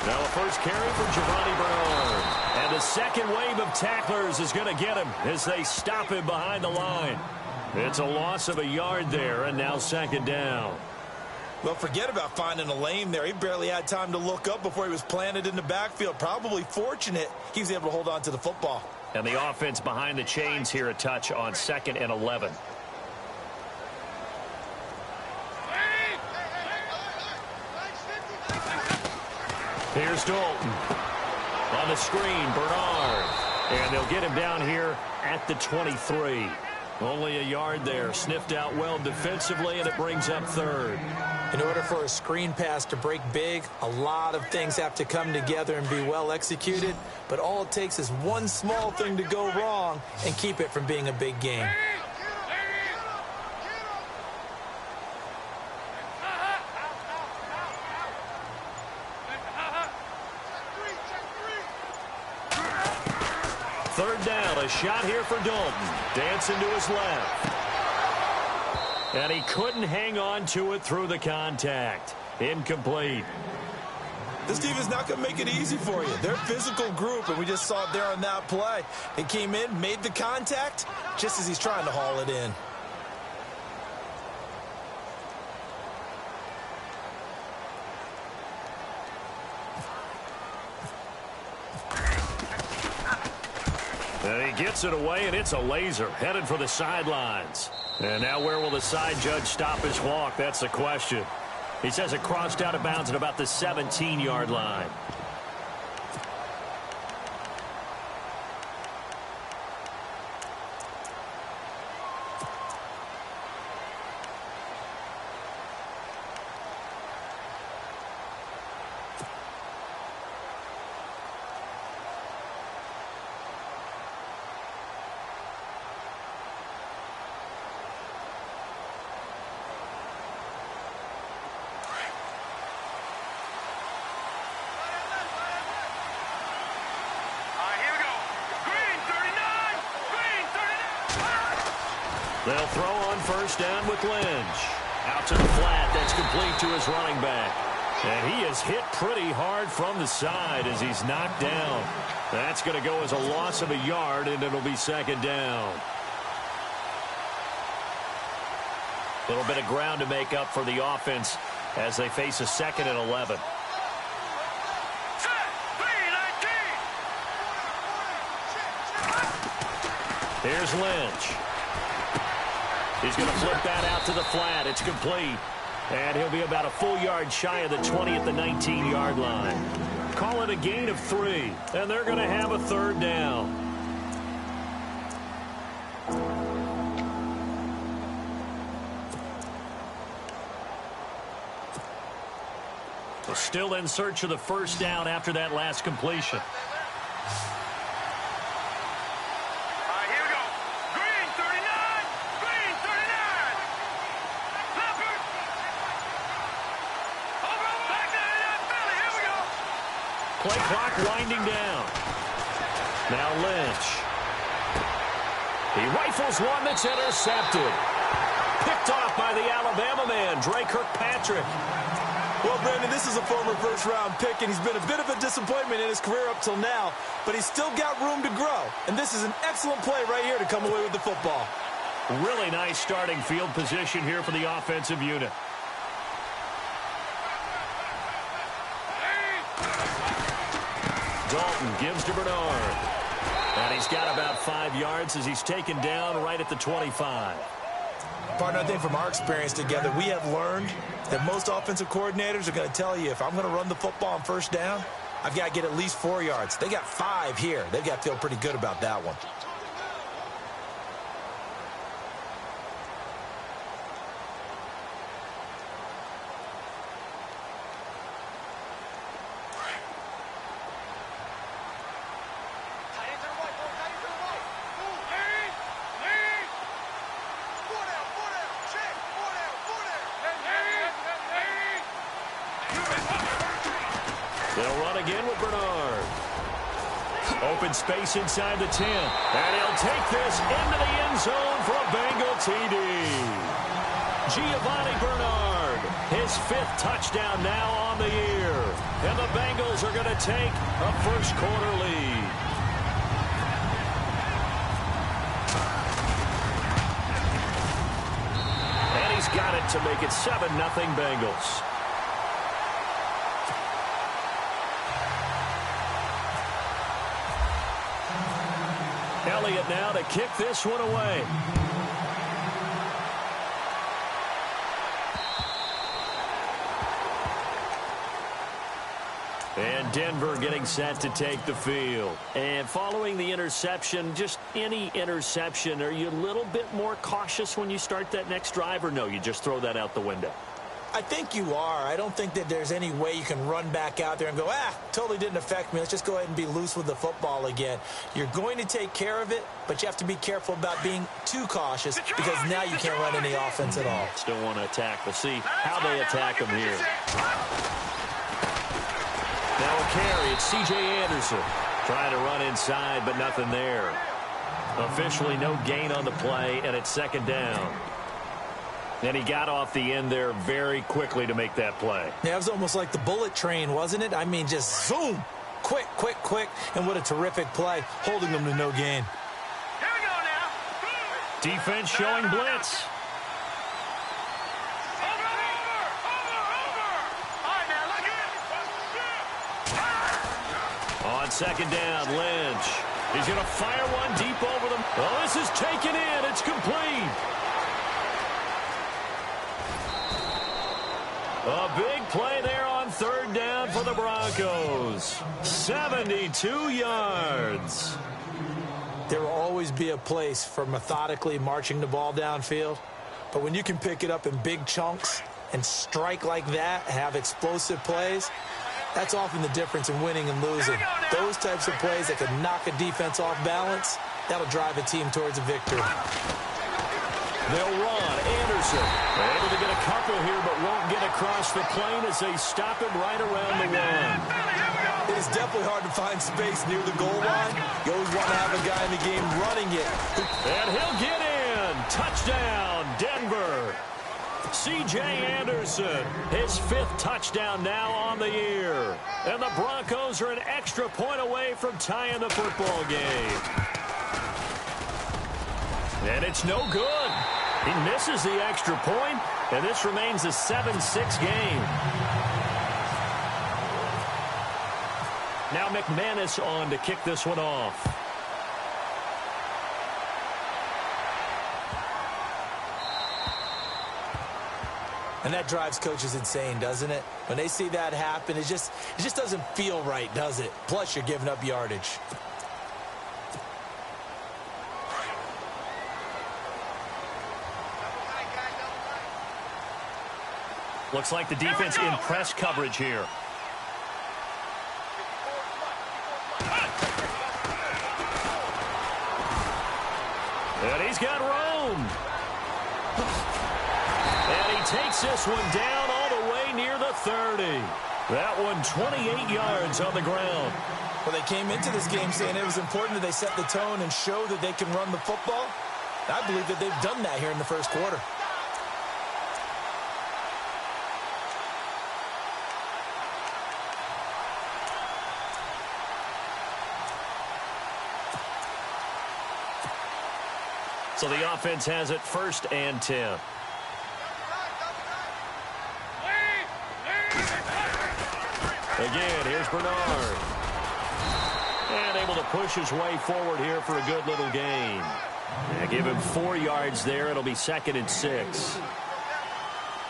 Now a first carry for Giovanni Bernard. And the second wave of tacklers is going to get him as they stop him behind the line. It's a loss of a yard there, and now second down. Well, forget about finding a lane there. He barely had time to look up before he was planted in the backfield. Probably fortunate he was able to hold on to the football. And the offense behind the chains here a touch on 2nd and 11. Here's Dalton. On the screen, Bernard. And they'll get him down here at the 23. Only a yard there. Sniffed out well defensively, and it brings up third. In order for a screen pass to break big, a lot of things have to come together and be well executed. But all it takes is one small thing to go wrong and keep it from being a big game. Third down, a shot here for Dalton. Dancing to his left. And he couldn't hang on to it through the contact. Incomplete. This team is not going to make it easy for you. They're a physical group, and we just saw it there on that play. They came in, made the contact, just as he's trying to haul it in. And he gets it away, and it's a laser headed for the sidelines. And now where will the side judge stop his walk? That's the question. He says it crossed out of bounds at about the 17-yard line. They'll throw on first down with Lynch. Out to the flat. That's complete to his running back. And he is hit pretty hard from the side as he's knocked down. That's going to go as a loss of a yard, and it'll be second down. A little bit of ground to make up for the offense as they face a 2nd and 11. Here's Lynch. He's going to flip that out to the flat. It's complete. And he'll be about a full yard shy of the 20 at the 19-yard line. Call it a gain of 3. And they're going to have a third down. They're still in search of the first down after that last completion. Play clock winding down. Now Lynch. He rifles one that's intercepted. Picked off by the Alabama man, Dre Kirkpatrick. Well, Brandon, this is a former first-round pick, and he's been a bit of a disappointment in his career up till now, but he's still got room to grow. And this is an excellent play right here to come away with the football. Really nice starting field position here for the offensive unit. Dalton gives to Bernard. And he's got about 5 yards as he's taken down right at the 25. Partner, I think from our experience together, we have learned that most offensive coordinators are going to tell you, if I'm going to run the football on first down, I've got to get at least 4 yards. They got 5 here. They've got to feel pretty good about that one. They'll run again with Bernard. Open space inside the 10. And he'll take this into the end zone for a Bengal TD. Giovanni Bernard, his 5th touchdown now on the year. And the Bengals are going to take a first-quarter lead. And he's got it to make it 7-0 Bengals. Elliott now to kick this one away. And Denver getting set to take the field. And following the interception, just any interception, are you a little bit more cautious when you start that next drive, or no, you just throw that out the window? I think you are. I don't think that there's any way you can run back out there and go, totally didn't affect me. Let's just go ahead and be loose with the football again. You're going to take care of it, but you have to be careful about being too cautious because now you can't run any offense at all. Still want to attack. We'll see how they attack them here. Now a carry. It's C.J. Anderson. Trying to run inside, but nothing there. Officially no gain on the play, and it's 2nd down. And he got off the end there very quickly to make that play. Yeah, it was almost like the bullet train, wasn't it? I mean, just zoom. Quick, quick, quick. And what a terrific play, holding them to no gain. Here we go now. Defense showing blitz. Over. All right, now, look at it. On 2nd down, Lynch. He's going to fire one deep over them. Oh, this is taken in. It's complete. A big play there on 3rd down for the Broncos. 72 yards. There will always be a place for methodically marching the ball downfield. But when you can pick it up in big chunks and strike like that, have explosive plays, that's often the difference in winning and losing. Those types of plays that can knock a defense off balance, that'll drive a team towards a victory. They'll run. Anderson able to get a couple here, but won't get across the plane as they stop him right around the 1. It is definitely hard to find space near the goal line. You always want to have a guy in the game running it. And he'll get in. Touchdown, Denver. C.J. Anderson, his 5th touchdown now on the year. And the Broncos are an extra point away from tying the football game. And it's no good. He misses the extra point, and this remains a 7-6 game. Now McManus on to kick this one off. And that drives coaches insane, doesn't it? When they see that happen, it just doesn't feel right, does it? Plus, you're giving up yardage. Looks like the defense in press coverage here. And he's got room. And he takes this one down all the way near the 30. That one 28 yards on the ground. Well, they came into this game saying it was important that they set the tone and show that they can run the football. I believe that they've done that here in the first quarter. So the offense has it 1st and 10. Again, here's Bernard. And able to push his way forward here for a good little gain. And give him 4 yards there. It'll be 2nd and 6.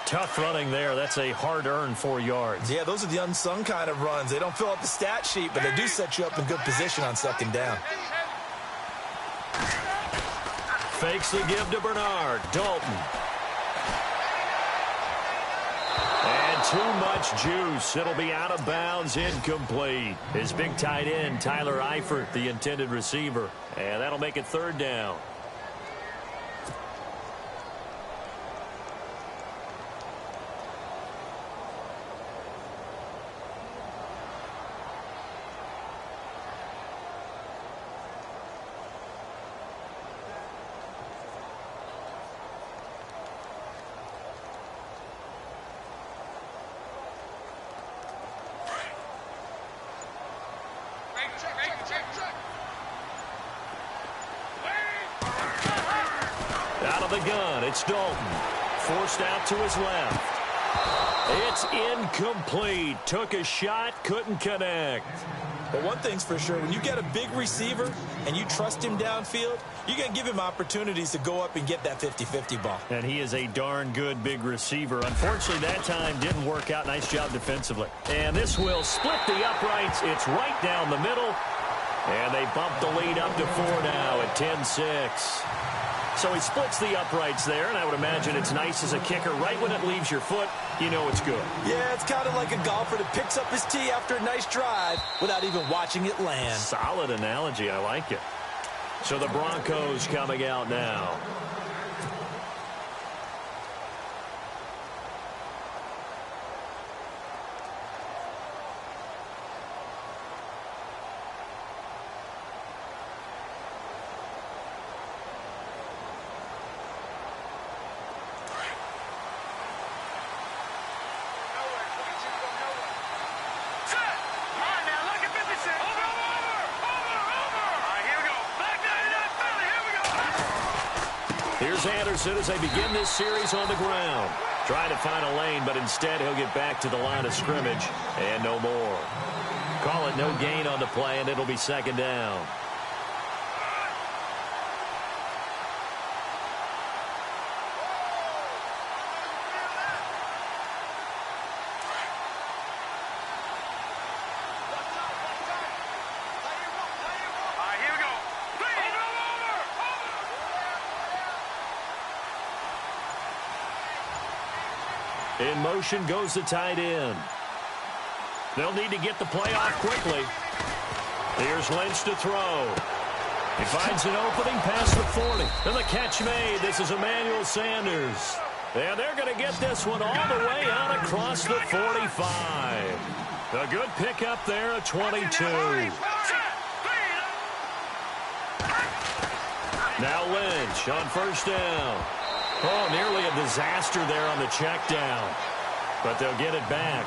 Tough running there. That's a hard-earned 4 yards. Yeah, those are the unsung kind of runs. They don't fill up the stat sheet, but they do set you up in good position on 2nd down. Fakes the give to Bernard. Dalton. And too much juice. It'll be out of bounds, incomplete. His big tight end, Tyler Eifert, the intended receiver. And that'll make it 3rd down. Out of the gun, it's Dalton. Forced out to his left. It's incomplete. Took a shot, couldn't connect. But one thing's for sure, when you get a big receiver and you trust him downfield, you're going to give him opportunities to go up and get that 50-50 ball. And he is a darn good big receiver. Unfortunately, that time didn't work out. Nice job defensively. And this will split the uprights. It's right down the middle. And they bump the lead up to 4 now at 10-6. So he splits the uprights there, and I would imagine it's nice as a kicker. Right when it leaves your foot, you know it's good. Yeah, it's kind of like a golfer that picks up his tee after a nice drive without even watching it land. Solid analogy. I like it. So the Broncos coming out now. Here's Anderson as they begin this series on the ground. Trying to find a lane, but instead he'll get back to the line of scrimmage and no more. Call it no gain on the play, and it'll be second down. In motion goes the tight end. They'll need to get the play off quickly. Here's Lynch to throw. He finds an opening past the 40. And the catch made. This is Emmanuel Sanders. And they're going to get this one all the way out across the 45. A good pickup there at 22. Now Lynch on first down. Oh, nearly a disaster there on the check down. But they'll get it back.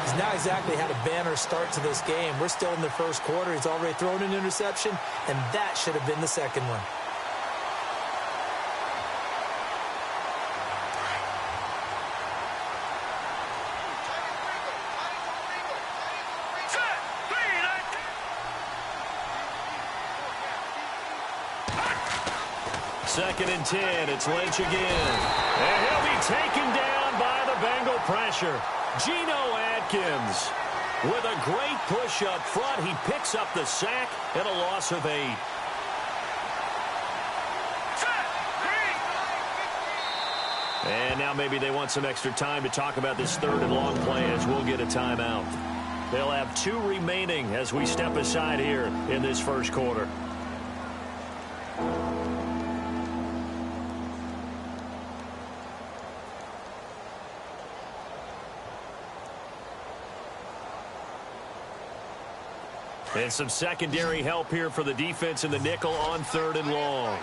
He's not exactly had a banner start to this game. We're still in the first quarter. He's already thrown an interception, and that should have been the second one. Second and 10. It's Lynch again. And he'll be taken down by the Bengal pressure. Geno Atkins with a great push up front. He picks up the sack and a loss of 8. And now maybe they want some extra time to talk about this third and long play as we'll get a timeout. They'll have 2 remaining as we step aside here in this first quarter. And some secondary help here for the defense in the nickel on third and long.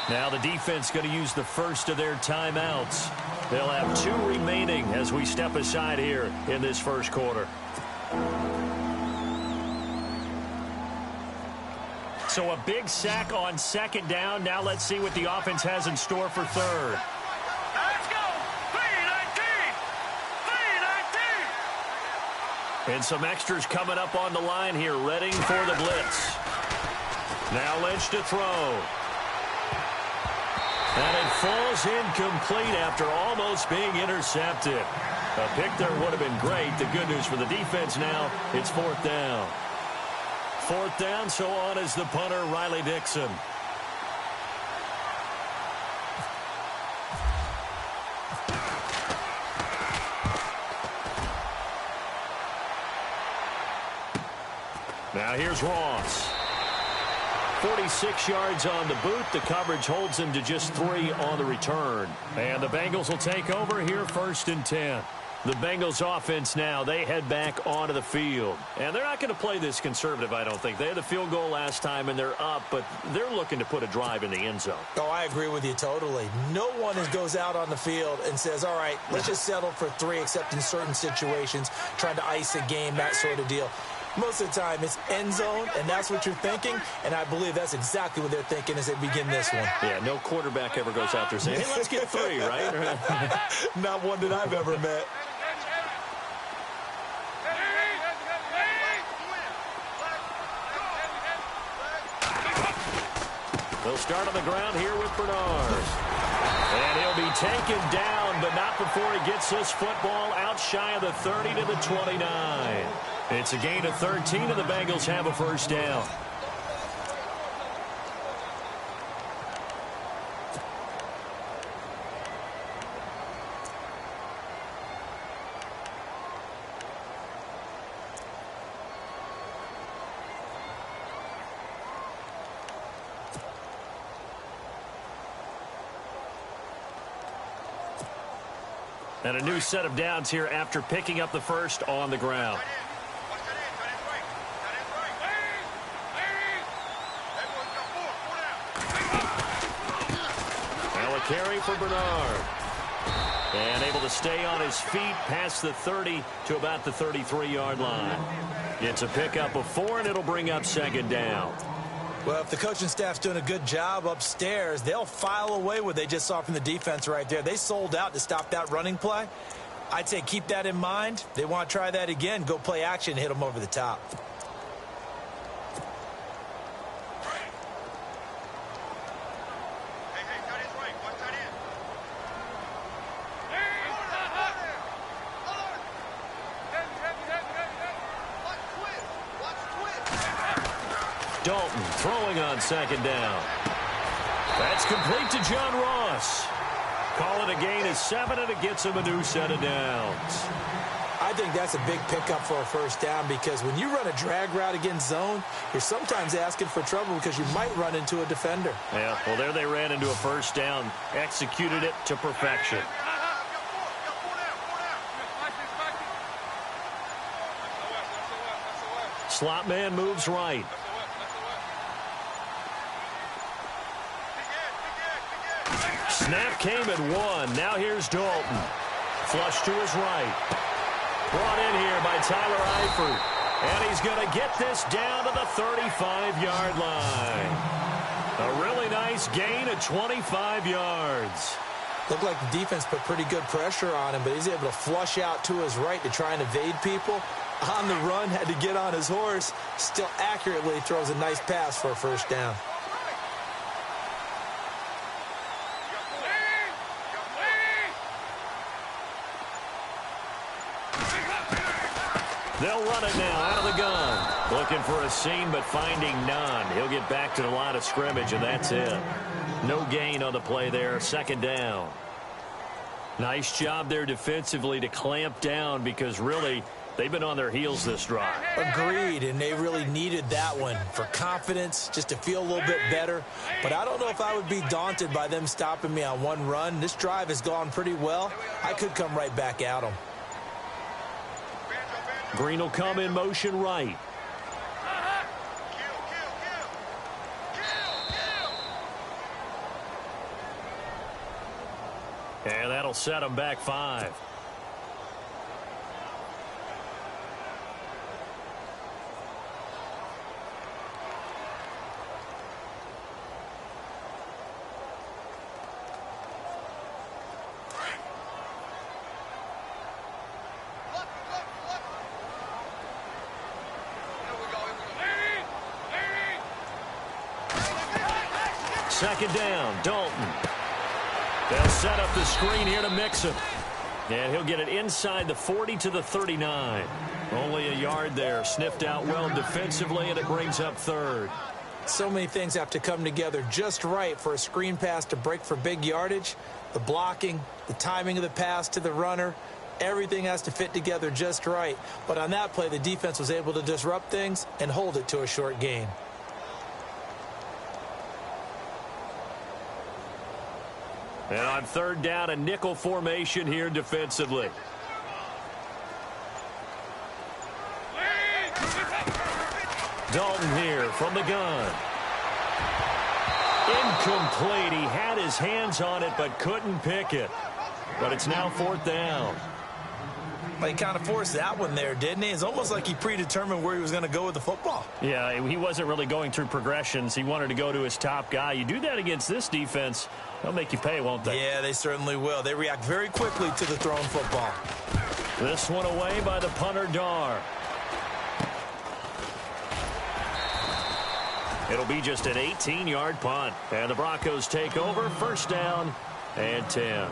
Now the defense going to use the first of their timeouts. They'll have 2 remaining as we step aside here in this first quarter. So a big sack on second down. Now let's see what the offense has in store for third. And some extras coming up on the line here, readying for the blitz. Now Lynch to throw. And it falls incomplete after almost being intercepted. A pick there would have been great. The good news for the defense now, it's 4th down. 4th down, so on is the punter, Riley Dixon. Now here's Ross. 46 yards on the boot. The coverage holds him to just 3 on the return. And the Bengals will take over here 1st and 10. The Bengals offense now, they head back onto the field. And they're not going to play this conservative, I don't think. They had the field goal last time, and they're up, but they're looking to put a drive in the end zone. Oh, I agree with you totally. No one goes out on the field and says, all right, let's just settle for 3, except in certain situations, trying to ice a game, that sort of deal. Most of the time, it's end zone, and that's what you're thinking, and I believe that's exactly what they're thinking as they begin this one. Yeah, no quarterback ever goes out there saying, hey, let's get 3, right? Not one that I've ever met. They'll start on the ground here with Bernard. And he'll be taken down, but not before he gets this football out shy of the 30 to the 29. It's a gain of 13, and the Bengals have a first down. And a new set of downs here after picking up the first on the ground. Now a carry for Bernard. And able to stay on his feet past the 30 to about the 33-yard line. It's a pickup of 4, and it'll bring up second down. Well, if the coaching staff's doing a good job upstairs, they'll file away what they just saw from the defense right there. They sold out to stop that running play. I'd say keep that in mind. They want to try that again. Go play action, hit them over the top. Dalton throwing on second down. That's complete to John Ross. Call it a gain of 7, and it gets him a new set of downs. I think that's a big pickup for a first down, because when you run a drag route against zone, you're sometimes asking for trouble because you might run into a defender. Yeah, well, there they ran into a first down, executed it to perfection. Slot man moves right. Snap came at 1. Now here's Dalton. Flush to his right. Brought in here by Tyler Eifert. And he's going to get this down to the 35-yard line. A really nice gain of 25 yards. Looked like the defense put pretty good pressure on him, but he's able to flush out to his right to try and evade people. On the run, had to get on his horse. Still accurately throws a nice pass for a first down. They'll run it now out of the gun. Looking for a seam, but finding none. He'll get back to the line of scrimmage, and that's it. No gain on the play there. Second down. Nice job there defensively to clamp down, because really they've been on their heels this drive. Agreed, and they really needed that one for confidence, just to feel a little bit better. But I don't know if I would be daunted by them stopping me on one run. This drive has gone pretty well. I could come right back at them. Green will come in motion right. And that'll set him back 5. Second down, Dalton. They'll set up the screen here to mix him. And he'll get it inside the 40 to the 39. Only a yard there. Sniffed out well defensively, and it brings up third. So many things have to come together just right for a screen pass to break for big yardage. The blocking, the timing of the pass to the runner, everything has to fit together just right. But on that play, the defense was able to disrupt things and hold it to a short gain. And on third down, a nickel formation here defensively. Dalton here from the gun. Incomplete. He had his hands on it but couldn't pick it. But it's now 4th down. Well, he kind of forced that one there, didn't he? It's almost like he predetermined where he was going to go with the football. Yeah, he wasn't really going through progressions. He wanted to go to his top guy. You do that against this defense, they'll make you pay, won't they? Yeah, they certainly will. They react very quickly to the thrown football. This one away by the punter, Dar. It'll be just an 18-yard punt. And the Broncos take over, 1st down and 10.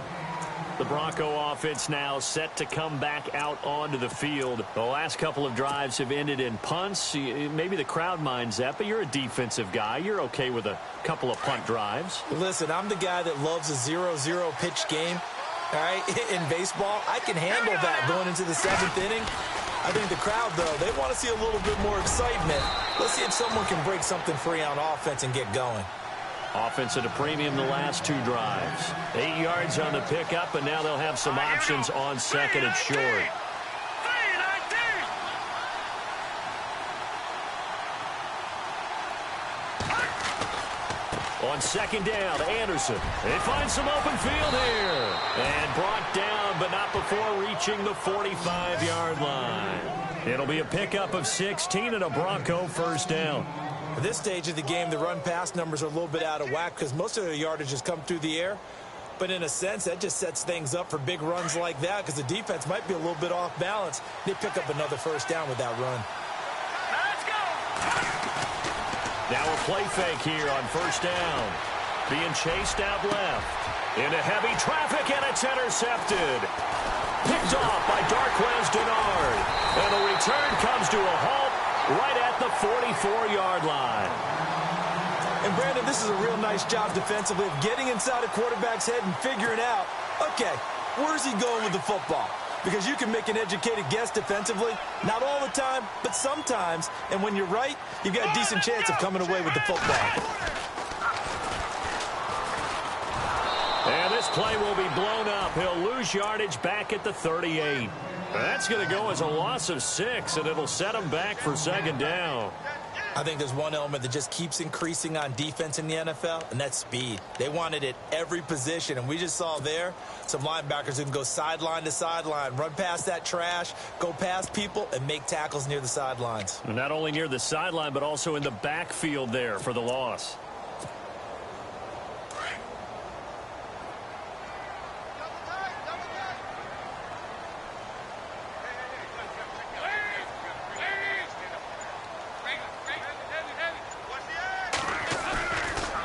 The Bronco offense now set to come back out onto the field. The last couple of drives have ended in punts. Maybe the crowd minds that, but you're a defensive guy. You're okay with a couple of punt drives. Listen, I'm the guy that loves a 0-0 pitch game. All right, in baseball, I can handle that going into the 7th inning. I think the crowd, though, they want to see a little bit more excitement. Let's see if someone can break something free on offense and get going. Offense at a premium the last 2 drives. 8 yards on the pickup, and now they'll have some options on 2nd and short. On 2nd down, Anderson. They find some open field here. And brought down, but not before reaching the 45-yard line. It'll be a pickup of 16 and a Bronco 1st down. At this stage of the game, the run-pass numbers are a little bit out of whack because most of their yardage has come through the air. But in a sense, that just sets things up for big runs like that because the defense might be a little bit off balance. They pick up another 1st down with that run. Let's go. Now a play fake here on 1st down. Being chased out left. Into heavy traffic, and it's intercepted. Picked off by Darquez Denard. And the return comes to a halt right at the 44-yard line. And, Brandon, this is a real nice job defensively of getting inside a quarterback's head and figuring out, okay, where's he going with the football? Because you can make an educated guess defensively, not all the time, but sometimes. And when you're right, you've got a decent chance of coming away with the football. And this play will be blown up. He'll lose yardage back at the 38. That's going to go as a loss of 6, and it'll set him back for 2nd down. I think there's one element that just keeps increasing on defense in the NFL, and that's speed. They want it at every position, and we just saw there some linebackers who can go sideline to sideline, run past that trash, go past people, and make tackles near the sidelines. And not only near the sideline, but also in the backfield there for the loss.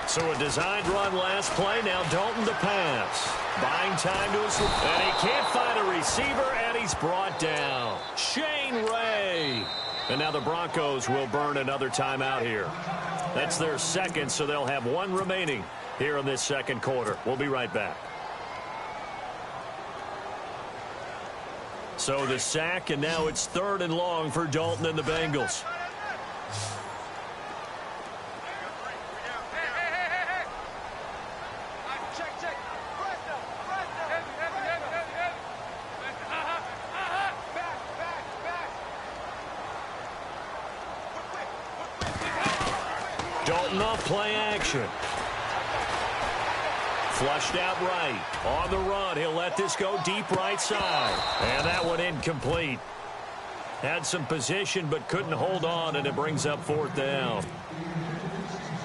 So a designed run last play. Now Dalton to pass. Buying time to his... And he can't find a receiver, and he's brought down. Shane Ray. And now the Broncos will burn another timeout here. That's their 2nd, so they'll have 1 remaining here in this 2nd quarter. We'll be right back. So the sack, and now it's 3rd and long for Dalton and the Bengals. Dalton off play action. Flushed out right. On the run, he'll let this go deep right side. And that one incomplete. Had some position but couldn't hold on, and it brings up 4th down.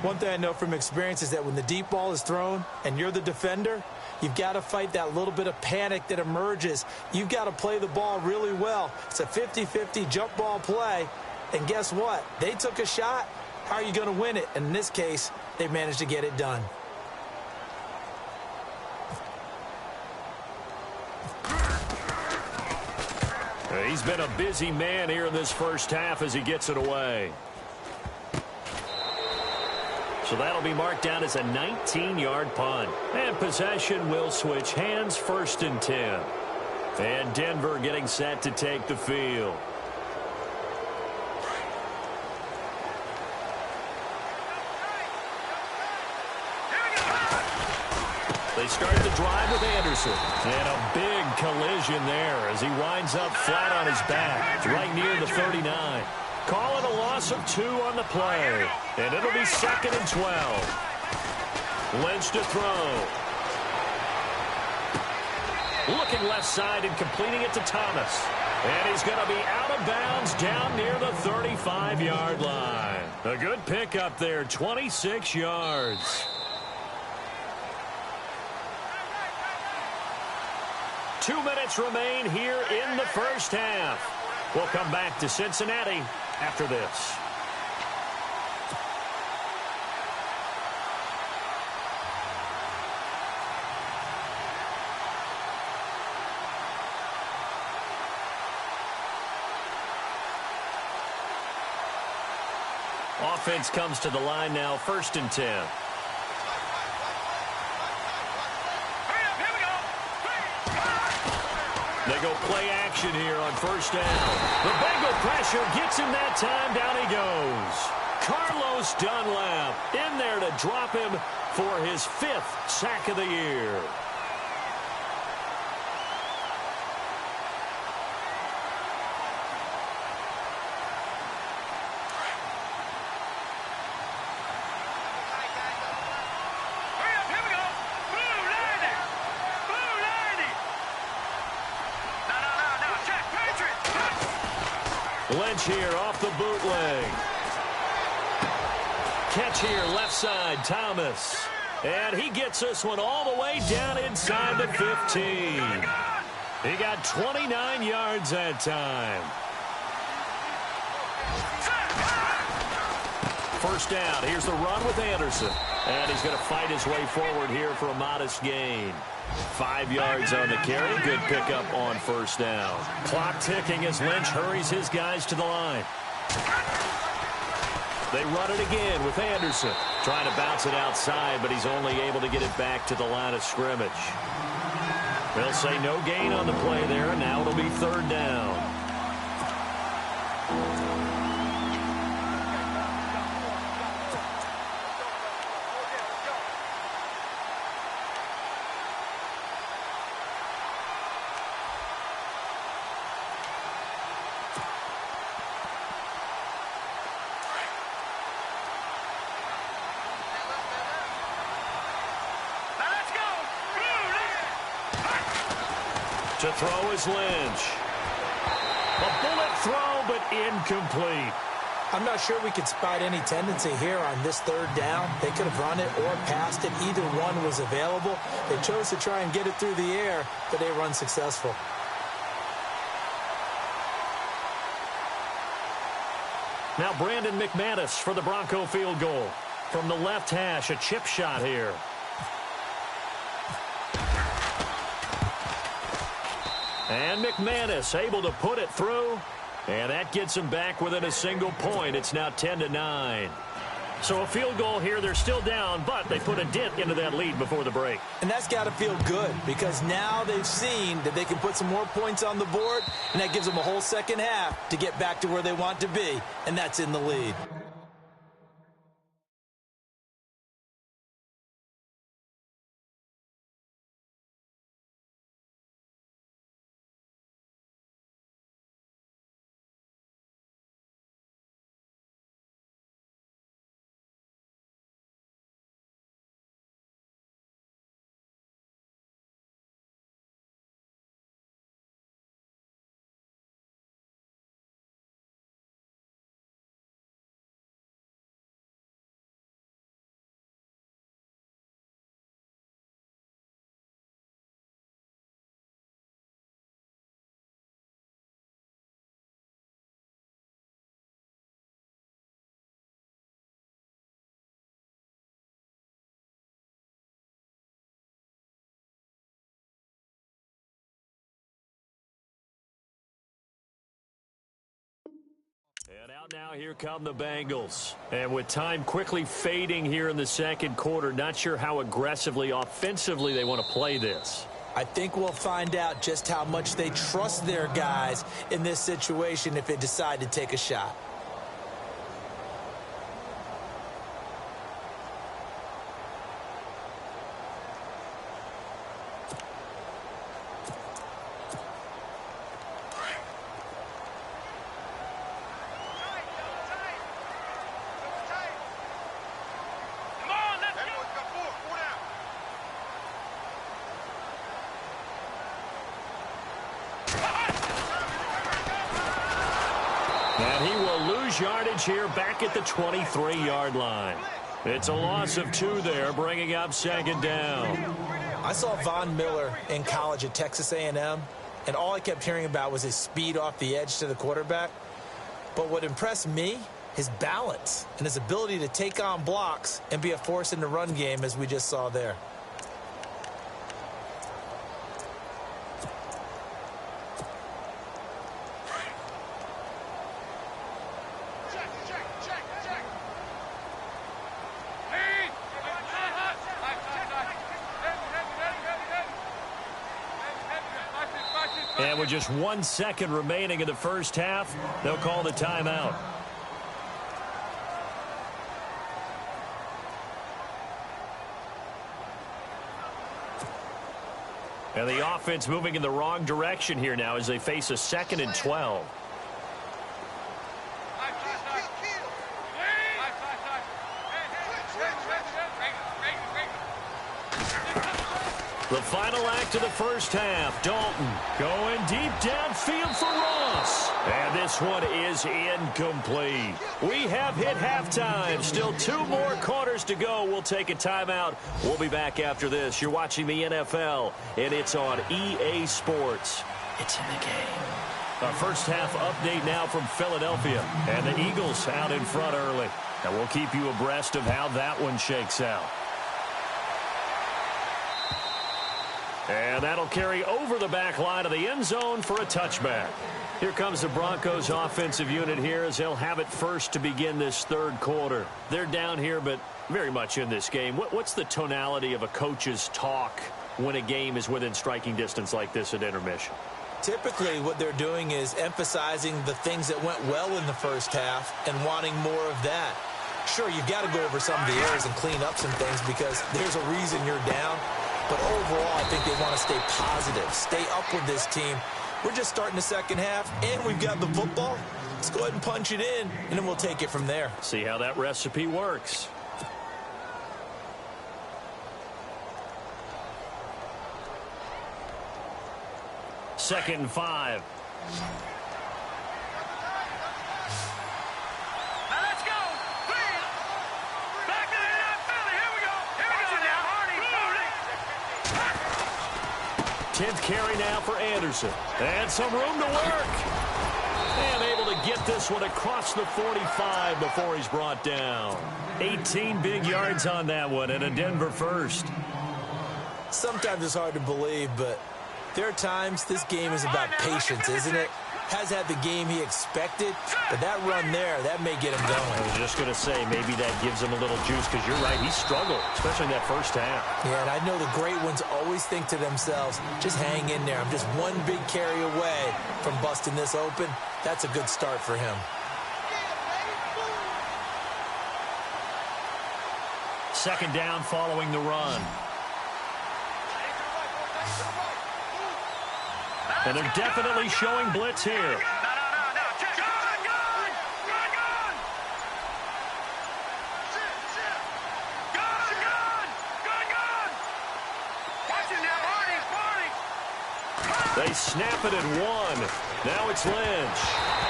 One thing I know from experience is that when the deep ball is thrown and you're the defender, you've got to fight that little bit of panic that emerges. You've got to play the ball really well. It's a 50-50 jump ball play. And guess what? They took a shot. How are you going to win it? And in this case, they managed to get it done. He's been a busy man here in this 1st half as he gets it away. So that'll be marked down as a 19-yard punt. And possession will switch hands, 1st and 10. And Denver getting set to take the field. They start the drive with Anderson. And a big collision there as he winds up flat on his back, right near the 39. Call it a loss of 2 on the play. And it'll be 2nd and 12. Lynch to throw. Looking left side and completing it to Thomas. And he's going to be out of bounds down near the 35-yard line. A good pickup there, 26 yards. 2 minutes remain here in the first half. We'll come back to Cincinnati after this. Offense comes to the line now, 1st and 10. They go play action here on 1st down. The Bengal pressure gets him that time. Down he goes. Carlos Dunlap in there to drop him for his 5th sack of the year. Lynch here off the bootleg. Catch here, left side, Thomas. And he gets this one all the way down inside the 15. He got 29 yards that time. 1st down. Here's the run with Anderson. And he's going to fight his way forward here for a modest gain. 5 yards on the carry. Good pickup on 1st down. Clock ticking as Lynch hurries his guys to the line. They run it again with Anderson. Trying to bounce it outside, but he's only able to get it back to the line of scrimmage. They'll say no gain on the play there, and now it'll be 3rd down. To throw is Lynch. A bullet throw, but incomplete. I'm not sure we could spot any tendency here on this 3rd down. They could have run it or passed it. Either one was available. They chose to try and get it through the air, but they were unsuccessful. Now Brandon McManus for the Bronco field goal. From the left hash, a chip shot here. And McManus able to put it through. And that gets him back within a single point. It's now 10-9. So a field goal here. They're still down, but they put a dent into that lead before the break. And that's got to feel good because now they've seen that they can put some more points on the board, and that gives them a whole second half to get back to where they want to be, and that's in the lead. And out now, here come the Bengals. And with time quickly fading here in the 2nd quarter, not sure how aggressively, offensively they want to play this. I think we'll find out just how much they trust their guys in this situation if they decide to take a shot. And he will lose yardage here back at the 23-yard line. It's a loss of 2 there, bringing up second down. I saw Von Miller in college at Texas A&M, and all I kept hearing about was his speed off the edge to the quarterback. But what impressed me, his balance and his ability to take on blocks and be a force in the run game, as we just saw there. And with just 1 second remaining in the first half, they'll call the timeout. And the offense moving in the wrong direction here now as they face a 2nd and 12. The final act of the first half. Dalton going deep downfield for Ross. And this one is incomplete. We have hit halftime. Still 2 more quarters to go. We'll take a timeout. We'll be back after this. You're watching the NFL, and it's on EA Sports. It's in the game. A first half update now from Philadelphia. And the Eagles out in front early. And we'll keep you abreast of how that one shakes out. And that'll carry over the back line of the end zone for a touchback. Here comes the Broncos offensive unit here as they'll have it first to begin this third quarter. They're down here, but very much in this game. What's the tonality of a coach's talk when a game is within striking distance like this at intermission? Typically, what they're doing is emphasizing the things that went well in the first half and wanting more of that. Sure, you've got to go over some of the errors and clean up some things because there's a reason you're down. But overall, I think they want to stay positive, stay up with this team. We're just starting the second half, and we've got the football. Let's go ahead and punch it in, and then we'll take it from there. See how that recipe works. Second and 5. Now let's go. Please. Back to the Philly. Here we go. Here we go now. 10th carry now for Anderson. And some room to work. And able to get this one across the 45 before he's brought down. 18 big yards on that one and a Denver first. Sometimes it's hard to believe, but there are times this game is about patience, isn't it? Has had the game he expected, but that run there, that may get him going. I was just going to say, maybe that gives him a little juice because you're right, he struggled, especially in that first half. Yeah, and I know the great ones always think to themselves, just hang in there. I'm just one big carry away from busting this open. That's a good start for him. Second down following the run. And they're definitely showing blitz here. No. Check. Gun. Watch it now, Barney. They snap it at 1. Now it's Lynch.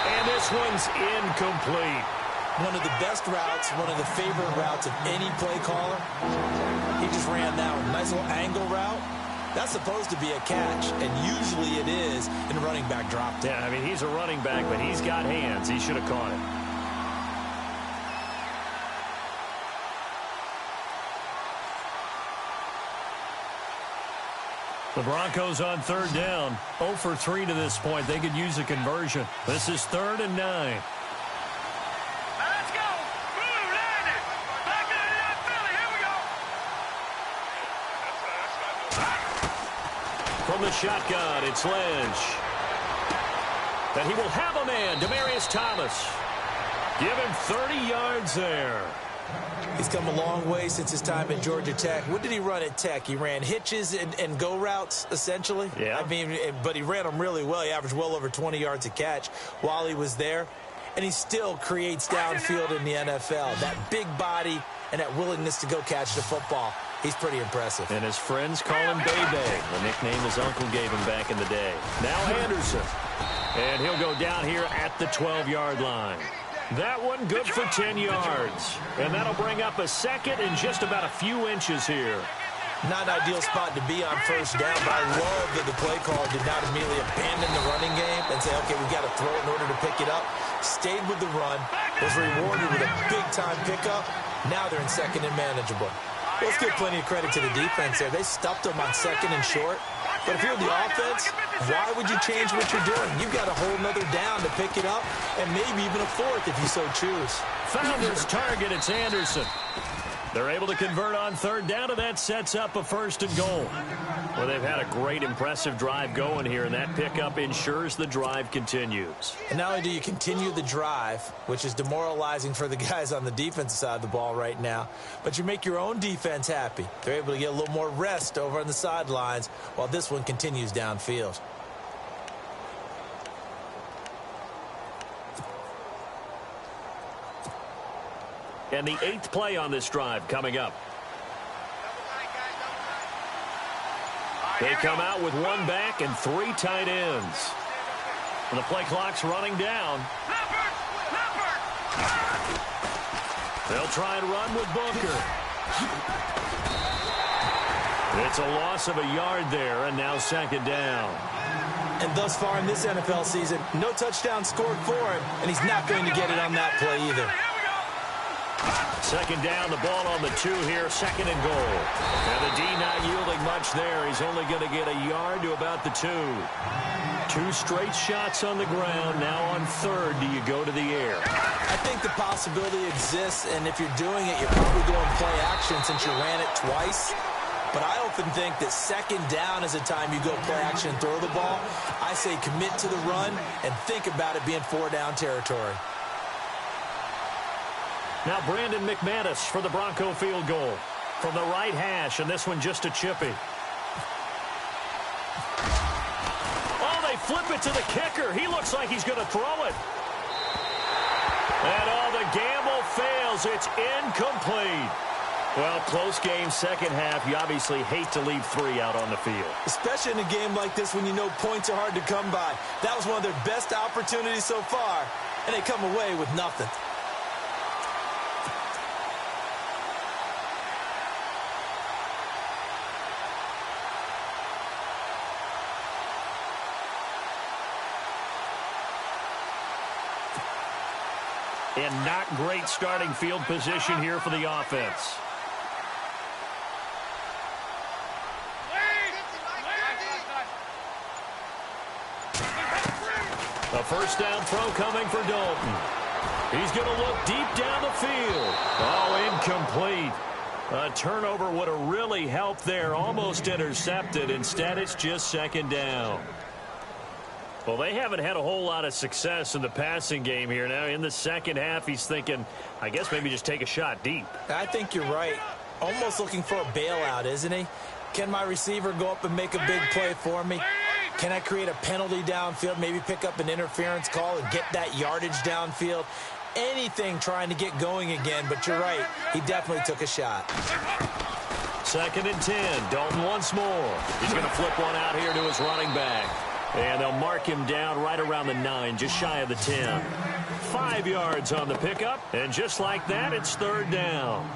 And this one's incomplete. One of the best routes, one of the favorite routes of any play caller. He just ran that one. Nice little angle route. That's supposed to be a catch, and usually it is in a running back drop. Yeah, I mean, he's a running back, but he's got hands. He should have caught it. The Broncos on third down. 0 for 3 to this point. They could use a conversion. This is 3rd and 9. Let's go. Blue landed. Back to the Philly. Here we go. From the shotgun, it's Lynch. And he will have a man, Demaryius Thomas. Give him 30 yards there. He's come a long way since his time at Georgia Tech. What did he run at Tech? He ran hitches and go routes, essentially. Yeah. I mean, but he ran them really well. He averaged well over 20 yards a catch while he was there. And he still creates downfield in the NFL. That big body and that willingness to go catch the football. He's pretty impressive. And his friends call him Bebe, the nickname his uncle gave him back in the day. Now Anderson. And he'll go down here at the 12-yard line. That one good for 10 yards. And that'll bring up a second and just about a few inches here. Not an ideal spot to be on first down, but I love that the play caller did not immediately abandon the running game and say, okay, we've got to throw it in order to pick it up. Stayed with the run, was rewarded with a big-time pickup. Now they're in second and manageable. Let's give plenty of credit to the defense there. They stuffed them on second and short. But if you're the offense, why would you change what you're doing? You've got a whole nother down to pick it up, and maybe even a fourth if you so choose. Found his target. It's Anderson. They're able to convert on third down, and that sets up a first and goal. Well, they've had a great, impressive drive going here, and that pickup ensures the drive continues. And not only do you continue the drive, which is demoralizing for the guys on the defensive side of the ball right now, but you make your own defense happy. They're able to get a little more rest over on the sidelines while this one continues downfield. And the 8th play on this drive coming up. They come out with one back and 3 tight ends. And the play clock's running down. They'll try and run with Booker. It's a loss of a yard there, and now second down. And thus far in this NFL season, no touchdown scored for him, and he's not going to get it on that play either. Second down, the ball on the 2 here, second and goal. And the D not yielding much there. He's only going to get a yard to about the 2. 2 straight shots on the ground. Now on third, do you go to the air? I think the possibility exists, and if you're doing it, you're probably going play action since you ran it twice. But I often think that second down is a time you go play action and throw the ball. I say commit to the run and think about it being 4-down territory. Now Brandon McManus for the Bronco field goal. From the right hash, and this one just a chippy. Oh, they flip it to the kicker. He looks like he's going to throw it. And the gamble fails. It's incomplete. Well, close game, second half. You obviously hate to leave 3 out on the field. Especially in a game like this when you know points are hard to come by. That was one of their best opportunities so far, and they come away with nothing. And not great starting field position here for the offense. A first down throw coming for Dalton. He's going to look deep down the field. Oh, incomplete. A turnover would have really helped there. Almost intercepted. Instead, it's just second down. Well, they haven't had a whole lot of success in the passing game here. Now, in the second half, he's thinking, I guess maybe just take a shot deep. I think you're right. Almost looking for a bailout, isn't he? Can my receiver go up and make a big play for me? Can I create a penalty downfield, maybe pick up an interference call and get that yardage downfield? Anything trying to get going again, but you're right. He definitely took a shot. Second and 10. Dalton once more. He's going to flip one out here to his running back. And they'll mark him down right around the 9, just shy of the 10. 5 yards on the pickup, and just like that, it's third down.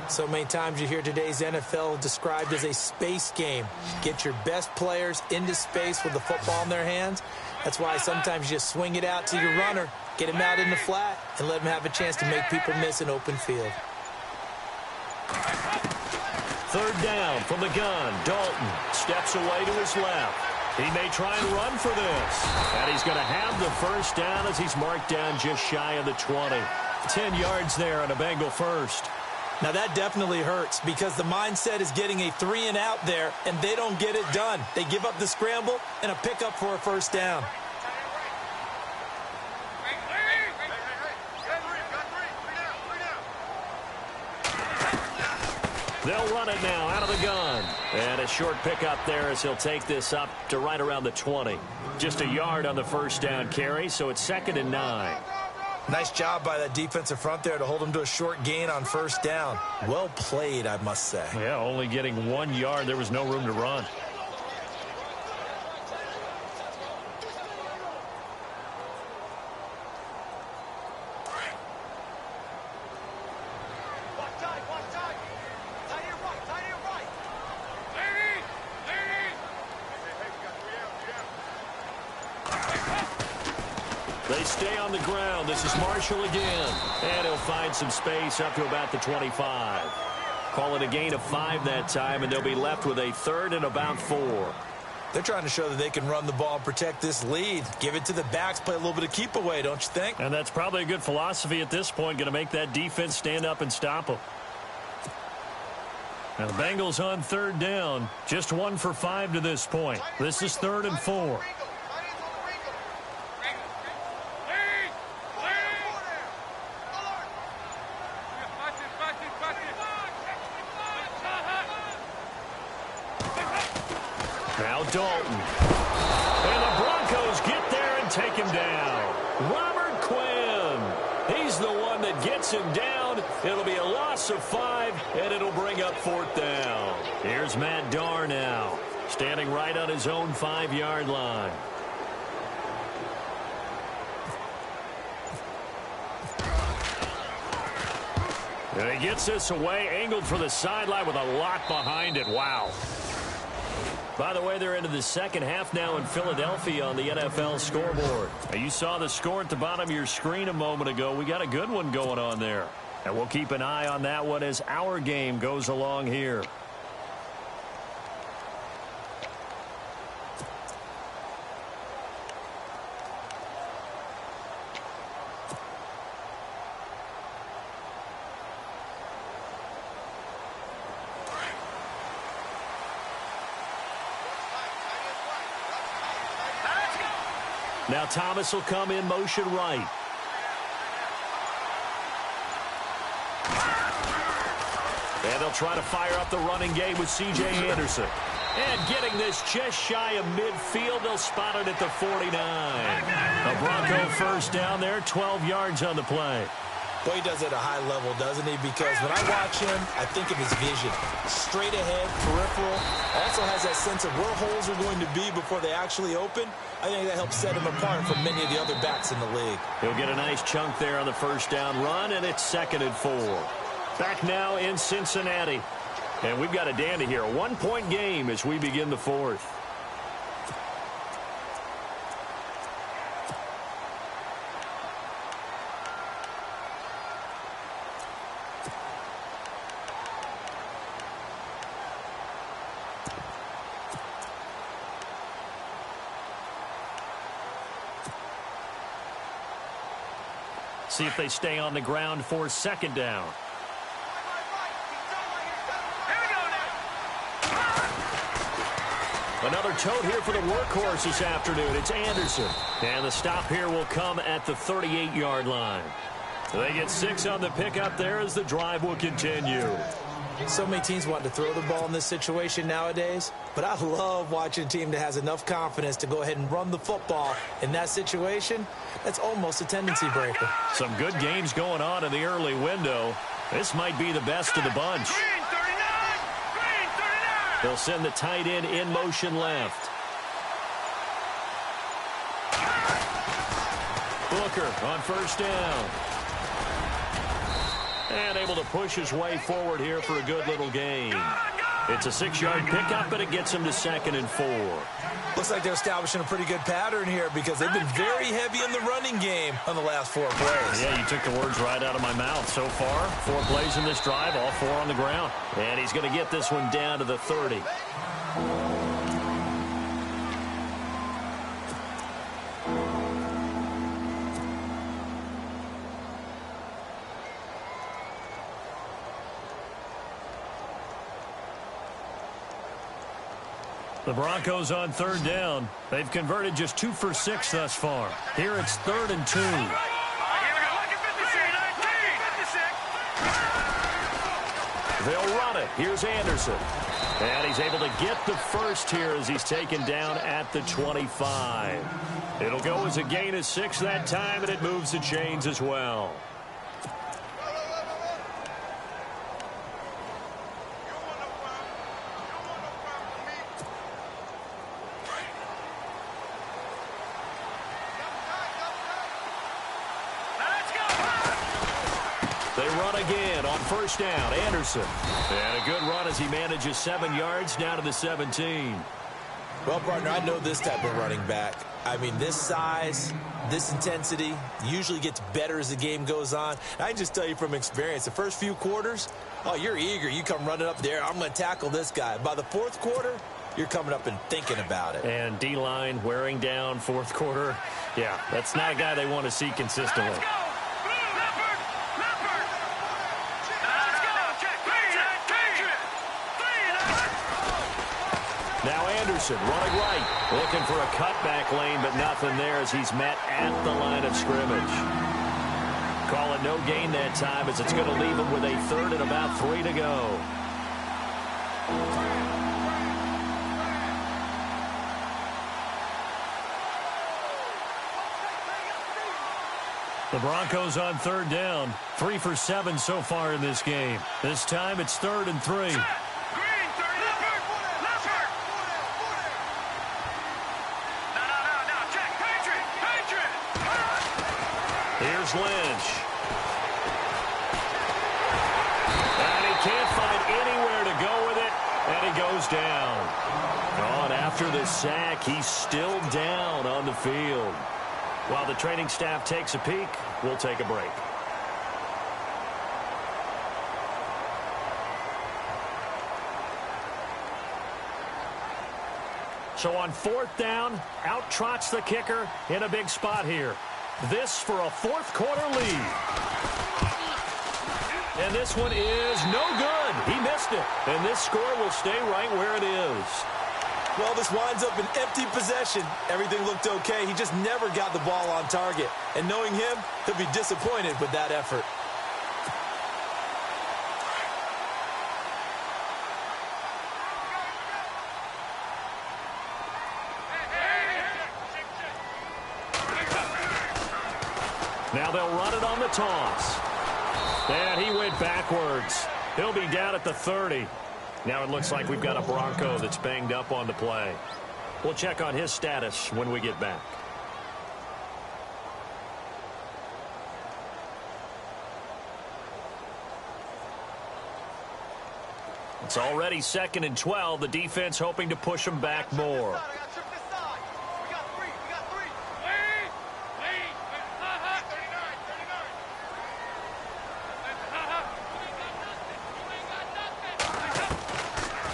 So many times you hear today's NFL described as a space game. Get your best players into space with the football in their hands. That's why sometimes you just swing it out to your runner, get him out in the flat, and let him have a chance to make people miss an open field. Third down from the gun. Dalton steps away to his left. He may try and run for this. And he's going to have the first down as he's marked down just shy of the 20. 10 yards there on a Bengal first. Now that definitely hurts because the mindset is getting a 3 and out there, and they don't get it done. They give up the scramble and a pickup for a first down. They'll run it now out of the gun. And a short pickup there as he'll take this up to right around the 20. Just a yard on the first down carry, so it's second and 9. Nice job by that defensive front there to hold him to a short gain on first down. Well played, I must say. Yeah, only getting 1 yard. There was no room to run. They stay on the ground. This is Marshall again. And he'll find some space up to about the 25. Call it a gain of 5 that time, and they'll be left with a third and about 4. They're trying to show that they can run the ball and protect this lead. Give it to the backs, play a little bit of keep away, don't you think? And that's probably a good philosophy at this point, going to make that defense stand up and stop them. Now the Bengals on third down. Just 1 for 5 to this point. This is 3rd and 4. Now Dalton. And the Broncos get there and take him down. Robert Quinn. He's the one that gets him down. It'll be a loss of 5, and it'll bring up 4th down. Here's Matt Darr now, standing right on his own 5-yard line. And he gets this away, angled for the sideline with a lot behind it. Wow. By the way, they're into the second half now in Philadelphia on the NFL scoreboard. Now, you saw the score at the bottom of your screen a moment ago. We got a good one going on there. And we'll keep an eye on that one as our game goes along here. Now Thomas will come in motion right. And they'll try to fire up the running game with C.J. Anderson. And getting this just shy of midfield, they'll spot it at the 49. A Bronco first down there, 12 yards on the play. Boy, he does it at a high level, doesn't he? Because when I watch him, I think of his vision. Straight ahead, peripheral. Also has that sense of where holes are going to be before they actually open. I think that helps set him apart from many of the other backs in the league. He'll get a nice chunk there on the first down run, and it's 2nd and 4. Back now in Cincinnati. And we've got a dandy here. A 1-point game as we begin the 4th. See if they stay on the ground for 2nd down. Another tote here for the workhorse this afternoon. It's Anderson. And the stop here will come at the 38-yard line. They get 6 on the pickup there as the drive will continue. So many teams want to throw the ball in this situation nowadays, but I love watching a team that has enough confidence to go ahead and run the football. In that situation, that's almost a tendency breaker. Some good games going on in the early window. This might be the best of the bunch. They'll send the tight end in motion left. Booker on first down. And able to push his way forward here for a good little gain. It's a 6-yard pickup, but it gets him to 2nd and 4. Looks like they're establishing a pretty good pattern here because they've been very heavy in the running game on the last 4 plays. Yeah, you took the words right out of my mouth. So far, 4 plays in this drive, all 4 on the ground. And he's going to get this one down to the 30. The Broncos on 3rd down. They've converted just 2 for 6 thus far. Here it's 3rd and 2. They'll run it. Here's Anderson. And he's able to get the first here as he's taken down at the 25. It'll go as a gain of 6 that time, and it moves the chains as well. They run again on first down. Anderson. And a good run as he manages 7 yards down to the 17. Well, partner, I know this type of running back. I mean, this size, this intensity usually gets better as the game goes on. I can just tell you from experience, the first few quarters, oh, you're eager. You come running up there, I'm going to tackle this guy. By the fourth quarter, you're coming up and thinking about it. And D-line wearing down fourth quarter. Yeah, that's not a guy they want to see consistently. Let's go. Now Anderson running right, looking for a cutback lane, but nothing there as he's met at the line of scrimmage. Calling no gain that time as it's going to leave him with a third and about 3 to go. The Broncos on third down, 3 for 7 so far in this game. This time it's 3rd and 3. Here's Lynch. And he can't find anywhere to go with it, and he goes down. Oh, and after the sack, he's still down on the field. While the training staff takes a peek, we'll take a break. So on 4th down, out trots the kicker in a big spot here. This for a fourth quarter lead. And this one is no good. He missed it. And this score will stay right where it is. Well, this winds up an empty possession. Everything looked okay. He just never got the ball on target. And knowing him, he'll be disappointed with that effort. Now they'll run it on the toss. And he went backwards. He'll be down at the 30. Now it looks like we've got a Bronco that's banged up on the play. We'll check on his status when we get back. It's already 2nd and 12. The defense hoping to push him back more.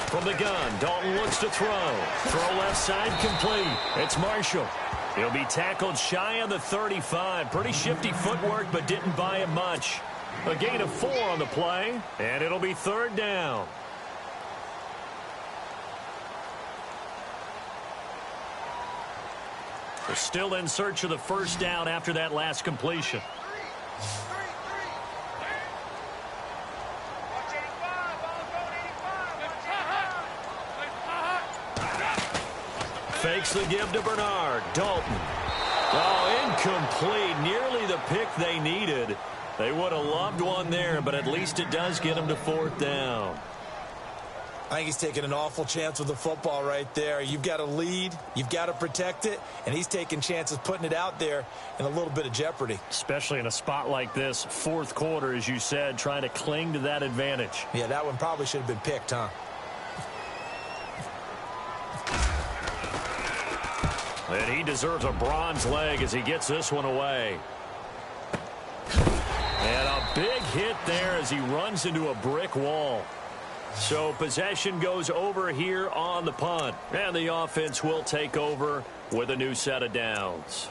From the gun, Dalton looks to throw. Throw left side complete. It's Marshall. He'll be tackled shy of the 35. Pretty shifty footwork, but didn't buy him much. A gain of 4 on the play, and it'll be 3rd down. They're still in search of the first down after that last completion. Fakes the give to Bernard. Dalton. Oh, incomplete. Nearly the pick they needed. They would have loved one there, but at least it does get them to 4th down. I think he's taking an awful chance with the football right there. You've got to lead, you've got to protect it, and he's taking chances putting it out there in a little bit of jeopardy. Especially in a spot like this, 4th quarter, as you said, trying to cling to that advantage. Yeah, that one probably should have been picked, huh? And he deserves a bronze leg as he gets this one away. And a big hit there as he runs into a brick wall. So possession goes over here on the punt. And the offense will take over with a new set of downs.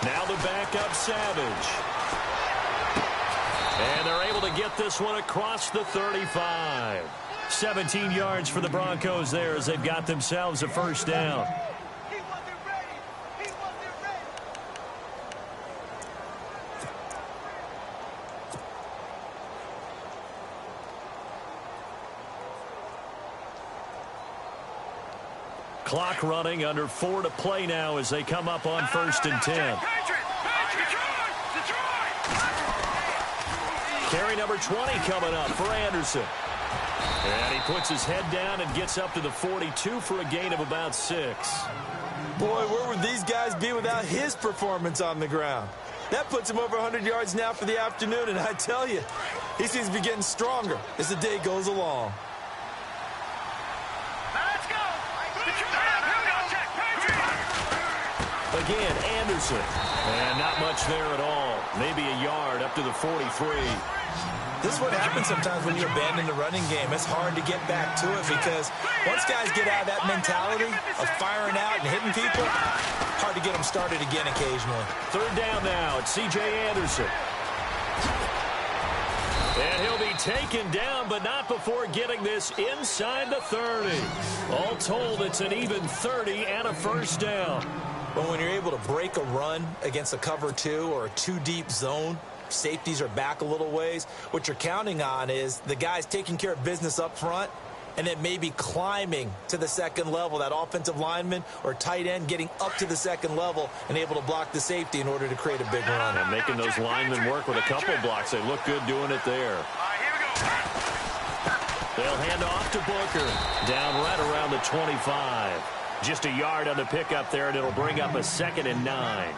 Now the backup Savage. And they're able to get this one across the 35. 17 yards for the Broncos there as they've got themselves a first down. He wasn't ready. He wasn't ready. Clock running, under 4 to play now as they come up on 1st and 10. Carry number 20 coming up for Anderson. And he puts his head down and gets up to the 42 for a gain of about 6. Boy, where would these guys be without his performance on the ground? That puts him over 100 yards now for the afternoon, and I tell you, he seems to be getting stronger as the day goes along. Let's go. Again, Anderson. And not much there at all. Maybe a yard up to the 43. This is what happens sometimes when you abandon the running game. It's hard to get back to it because once guys get out of that mentality of firing out and hitting people, hard to get them started again occasionally. 3rd down now. It's C.J. Anderson. And he'll be taken down, but not before getting this inside the 30. All told, it's an even 30 and a first down. But when you're able to break a run against a cover 2 or a 2-deep zone, safeties are back a little ways. What you're counting on is the guys taking care of business up front and then maybe climbing to the second level, that offensive lineman or tight end getting up to the second level and able to block the safety in order to create a big run. And making those linemen work with a couple blocks. They look good doing it there. They'll hand off to Booker. Down right around the 25. Just a yard on the pickup there, and it'll bring up a 2nd and 9.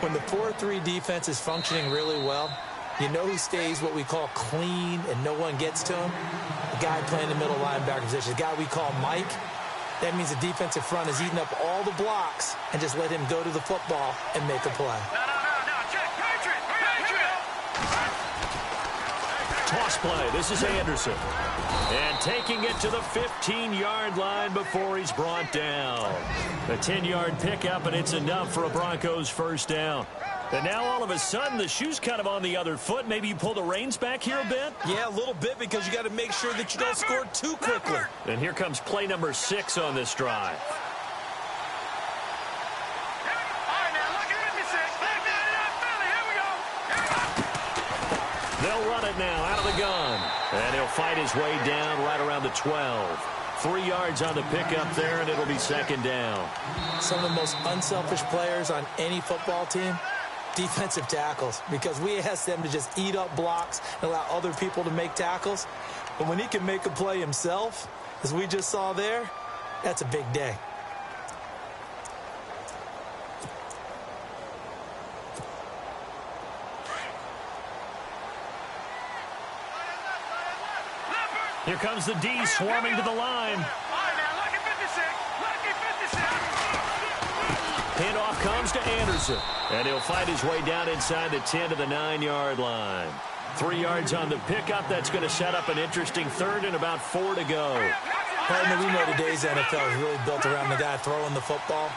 When the 4-3 defense is functioning really well, you know who stays what we call clean and no one gets to him? The guy playing the middle linebacker position, the guy we call Mike. That means the defensive front is eating up all the blocks and just let him go to the football and make a play. Toss play. This is Anderson. And taking it to the 15-yard line before he's brought down. A 10-yard pickup, and it's enough for a Broncos first down. And now all of a sudden, the shoe's kind of on the other foot. Maybe you pull the reins back here a bit? Yeah, a little bit because you got to make sure that you don't score too quickly. And here comes play number 6 on this drive. They'll run it now out of the gun. And he'll fight his way down right around the 12. 3 yards on the pickup there, and it'll be 2nd down. Some of the most unselfish players on any football team, defensive tackles, because we ask them to just eat up blocks and allow other people to make tackles. But when he can make a play himself, as we just saw there, that's a big day. Here comes the D swarming to the line. Handoff comes to Anderson. And he'll fight his way down inside the 10 to the 9-yard line. 3 yards on the pickup. That's going to set up an interesting 3rd and about 4 to go. Partner, we know today's NFL is really built around the guy throwing the football.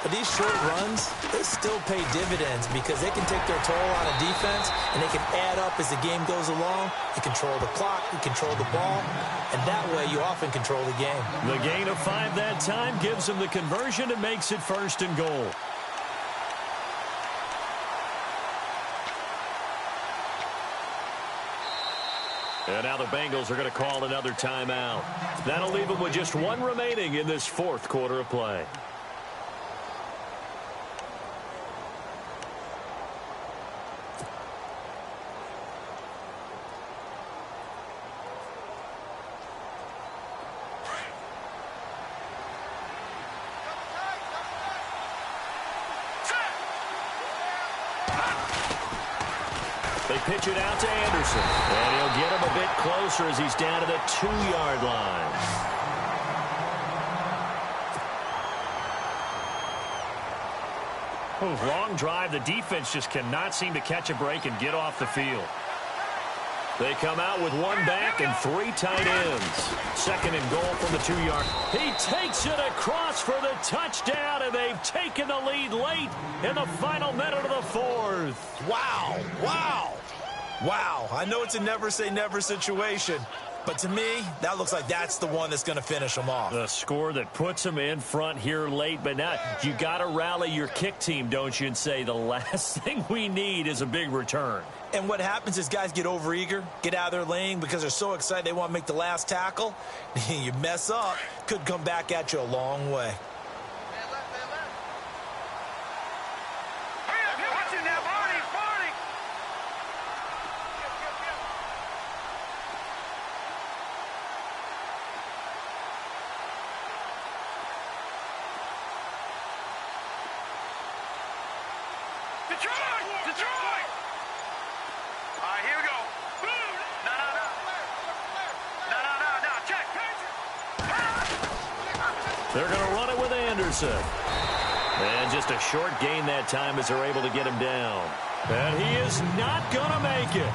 But these short runs, they still pay dividends because they can take their toll on a defense and they can add up as the game goes along. You control the clock, you control the ball, and that way you often control the game. The gain of 5 that time gives them the conversion and makes it 1st and goal. And now the Bengals are going to call another timeout. That'll leave them with just 1 remaining in this 4th quarter of play. They pitch it out to Anderson. And he'll get him a bit closer as he's down to the 2-yard line. Long drive. The defense just cannot seem to catch a break and get off the field. They come out with 1 back and 3 tight ends. 2nd and goal from the 2-yard. He takes it across for the touchdown, and they've taken the lead late in the final minute of the 4th. Wow, wow, wow. I know it's a never say never situation, But to me, that looks like that's the one that's going to finish them off. The score that puts them in front here late, but now you got to rally your kick team, don't you, and say the last thing we need is a big return. And what happens is guys get overeager, get out of their lane because they're so excited they want to make the last tackle. You mess up, could come back at you a long way. Detroit! All right, here we go. No, check. They're going to run it with Anderson. And just a short gain that time as they're able to get him down. And he is not going to make it.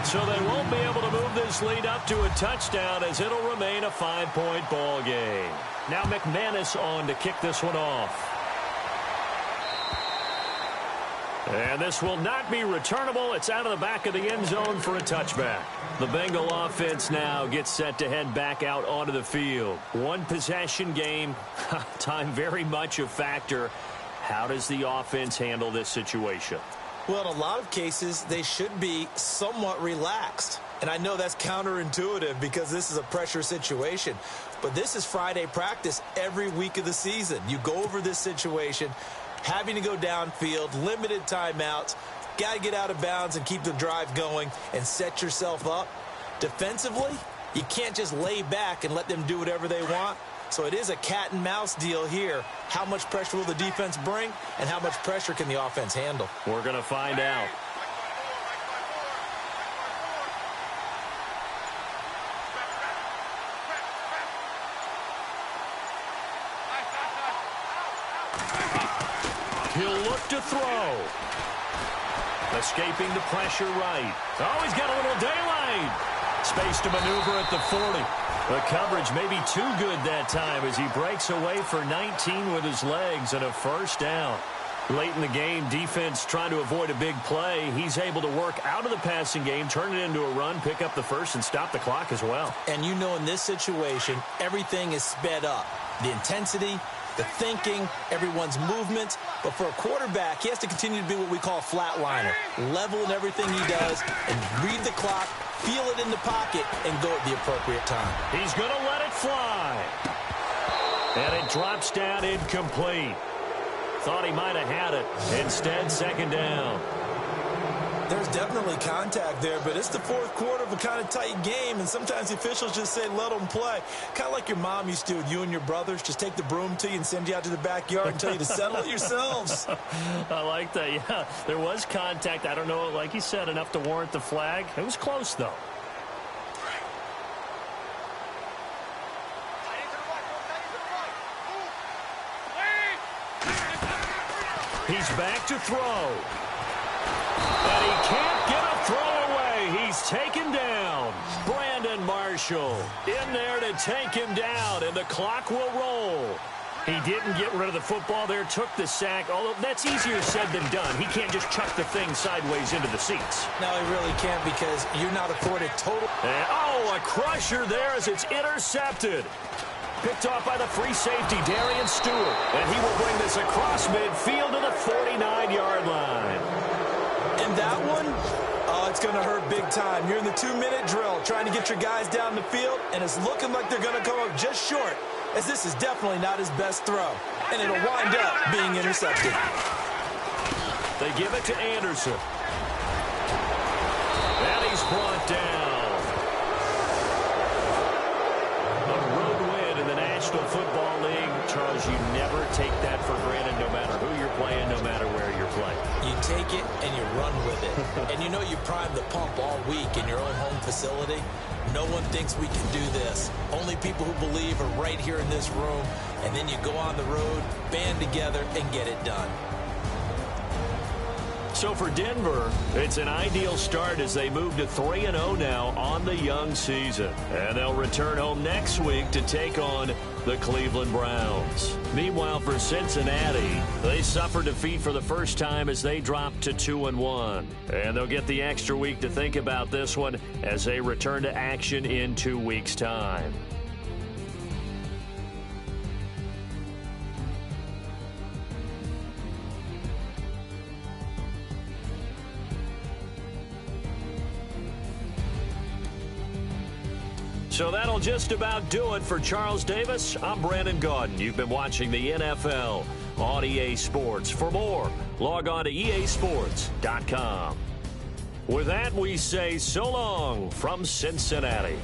So they won't be able to move this lead up to a touchdown as it'll remain a 5-point ball game. Now McManus on to kick this one off. And this will not be returnable. It's out of the back of the end zone for a touchback. The Bengal offense now gets set to head back out onto the field. One possession game. Time very much a factor. How does the offense handle this situation? Well, in a lot of cases, they should be somewhat relaxed. And I know that's counterintuitive because this is a pressure situation. But this is Friday practice every week of the season. You go over this situation, having to go downfield, limited timeouts, got to get out of bounds and keep the drive going and set yourself up. Defensively, you can't just lay back and let them do whatever they want. So it is a cat and mouse deal here. How much pressure will the defense bring and how much pressure can the offense handle? We're going to find out. He'll look to throw. Escaping the pressure right. Oh, he's got a little daylight. Space to maneuver at the 40. The coverage may be too good that time as he breaks away for 19 with his legs and a first down. Late in the game, defense trying to avoid a big play. He's able to work out of the passing game, turn it into a run, pick up the first, and stop the clock as well. And you know in this situation, everything is sped up. The intensity, the thinking, everyone's movement. But for a quarterback, he has to continue to be what we call a flatliner. Level in everything he does and read the clock, feel it in the pocket, and go at the appropriate time. He's going to let it fly. And it drops down incomplete. Thought he might have had it. Instead, second down. There's definitely contact there, but it's the fourth quarter of a kind of tight game, and sometimes the officials just say, let them play. Kind of like your mom used to with you and your brothers. Just take the broom to you and send you out to the backyard and tell you to settle it yourselves. I like that, yeah. There was contact. I don't know, like you said, enough to warrant the flag. It was close, though. He's back to throw. And he can't get a throw away. He's taken down. Brandon Marshall in there to take him down, and the clock will roll. He didn't get rid of the football there, took the sack, although that's easier said than done. He can't just chuck the thing sideways into the seats. No, he really can't because you're not afforded total. And, oh, a crusher there as it's intercepted. Picked off by the free safety, Darian Stewart. And he will bring this across midfield to the 49-yard line. And that one, oh, it's going to hurt big time. You're in the 2-minute drill trying to get your guys down the field, and it's looking like they're going to come up just short, as this is definitely not his best throw. And it'll wind up being intercepted. They give it to Anderson. And he's brought down. National Football League, Charles, you never take that for granted no matter who you're playing, no matter where you're playing. You take it and you run with it. And you know you prime the pump all week in your own home facility. No one thinks we can do this. Only people who believe are right here in this room. And then you go on the road, band together, and get it done. So for Denver, it's an ideal start as they move to 3-0 now on the young season. And they'll return home next week to take on the Cleveland Browns. Meanwhile, for Cincinnati, they suffered defeat for the first time as they dropped to 2-1. And they'll get the extra week to think about this one as they return to action in 2 weeks' time. So that'll just about do it for Charles Davis. I'm Brandon Gaudin. You've been watching the NFL on EA Sports. For more, log on to easports.com. With that, we say so long from Cincinnati.